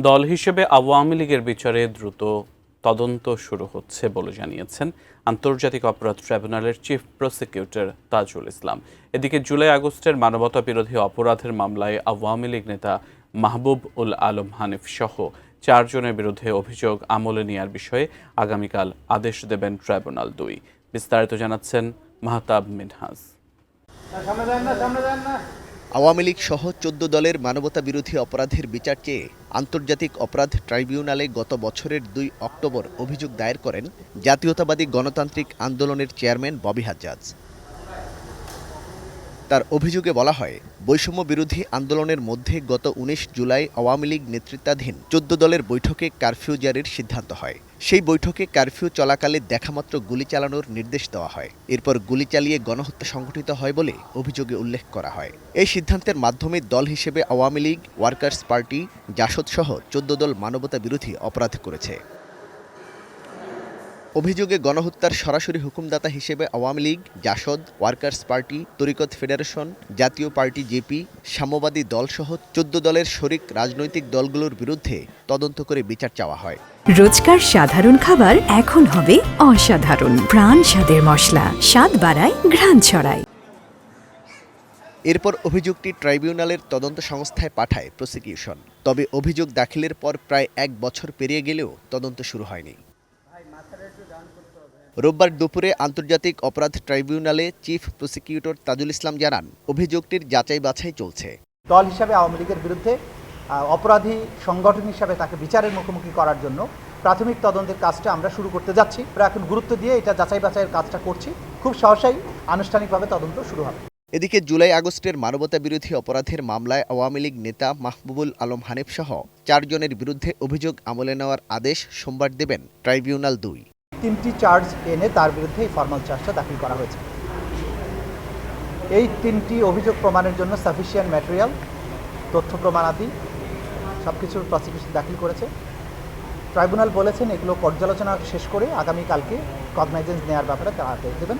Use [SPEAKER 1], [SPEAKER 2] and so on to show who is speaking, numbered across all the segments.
[SPEAKER 1] দল হিসেবে আওয়ামী লীগের বিচারে দ্রুত তদন্ত শুরু হচ্ছে বলে জানিয়েছেন আন্তর্জাতিক অপরাধ ট্রাইব্যুনালের চিফ প্রসিকিউটর তাজুল ইসলাম। এদিকে জুলাই আগস্টের মানবতা বিরোধী অপরাধের মামলায় আওয়ামী লীগ নেতা মাহবুব উল আলম হানিফ সহ 4 জনের বিরুদ্ধে অভিযোগ আমলে নেওয়ার বিষয়ে আগামীকাল আদেশ দেবেন ট্রাইব্যুনাল 2। বিস্তারিত জানাচ্ছেন মাহতাব মিনহাজ।
[SPEAKER 2] আওয়ামী লীগ সহ 14 দলের মানবতা বিরোধী অপরাধের বিচার চেয়ে আন্তর্জাতিক অপরাধ ট্রাইব্যুনালে গত বছরের 2 অক্টোবর অভিযোগ দায়ের করেন জাতীয়তাবাদী গণতান্ত্রিক আন্দোলনের চেয়ারম্যান ববি হাজ্জাজ। তার অভিযোগে বলা হয়, বৈষম্য বিরোধী আন্দোলনের মধ্যে গত 19 জুলাই আওয়ামী লীগ নেতৃত্বাধীন 14 দলের বৈঠকে কারফিউ জারির সিদ্ধান্ত হয়। সেই বৈঠকে কারফিউ চলাকালে দেখামাত্র গুলি চালানোর নির্দেশ দেওয়া হয়। এরপর গুলি চালিয়ে গণহত্যা সংঘটিত হয় বলে অভিযোগে উল্লেখ করা হয়। এই সিদ্ধান্তের মাধ্যমে দল হিসেবে আওয়ামী লীগ, ওয়ার্কার্স পার্টি, জাসদ সহ 14 দল মানবতা বিরোধী অপরাধ করেছে। অভিযোগে গণহত্যার সরাসরি হুকুমদাতা হিসেবে আওয়ামী লীগ, জাসদ, ওয়ার্কার্স পার্টি, তরিকত ফেডারেশন, জাতীয় পার্টি জেপি, সাম্যবাদী দলসহ 14 দলের শরিক রাজনৈতিক দলগুলোর বিরুদ্ধে তদন্ত করে বিচার চাওয়া হয়।
[SPEAKER 3] রোজকার সাধারণ খাবার এখন হবে অসাধারণ। প্রাণ স্বাদের মশলা, স্বাদ বাড়ায়, ঘ্রাণ ছড়ায়।
[SPEAKER 2] এরপর অভিযোগটি ট্রাইব্যুনালের তদন্ত সংস্থায় পাঠায় প্রসিকিউশন। তবে অভিযোগ দাখিলের পর প্রায় 1 বছর পেরিয়ে গেলেও তদন্ত শুরু হয়নি। রোববার দুপুরে আন্তর্জাতিক অপরাধ ট্রাইব্যুনালে চিফ প্রসিকিউটর তাজুল ইসলাম জানান, অভিযোগটির যাচাই বাছাই চলছে।
[SPEAKER 4] দল হিসাবে আওয়ামী লীগের বিরুদ্ধে অপরাধী সংগঠন হিসাবে তাকে বিচারের মুখোমুখি করার জন্য প্রাথমিক তদন্তের কাজটা আমরা শুরু করতে যাচ্ছি। আমরা এখন গুরুত্ব দিয়ে এটা যাচাই বাছাইয়ের কাজটা করছি। খুব সহসাই আনুষ্ঠানিকভাবে তদন্ত শুরু হবে।
[SPEAKER 2] এদিকে জুলাই আগস্টের মানবতা বিরোধী অপরাধের মামলায় আওয়ামী লীগ নেতা মাহবুবুল আলম হানিফ সহ 4 জনের বিরুদ্ধে অভিযোগ আমলে নেওয়ার আদেশ সোমবার দেবেন ট্রাইব্যুনাল 2।
[SPEAKER 4] 3টি চার্জ এনে তার বিরুদ্ধে এই ফরমাল চার্জটা দাখিল করা হয়েছে। এই 3টি অভিযোগ প্রমাণের জন্য সাফিসিয়েন্ট ম্যাটেরিয়াল, তথ্য প্রমাণাদি সবকিছুর প্রসিকিউশন দাখিল করেছে। ট্রাইব্যুনাল বলেছেন এগুলো পর্যালোচনা শেষ করে আগামীকালকে কগনাইজেন্স নেওয়ার ব্যাপারে তারা আদেশ দেবেন।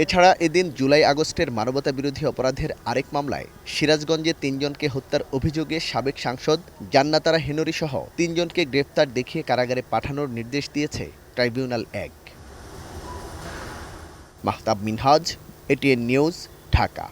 [SPEAKER 2] এছাড়া এদিন জুলাই আগস্টের মানবতা বিরোধী অপরাধের আরেক মামলায় সিরাজগঞ্জে 3 জনকে হত্যার অভিযোগে সাবেক সাংসদ জান্নাতারা হেনরি সহ 3 জনকে গ্রেফতার দেখিয়ে কারাগারে পাঠানোর নির্দেশ দিয়েছে tribunal 1। Mahtab Minhaj, ATN news, Dhaka.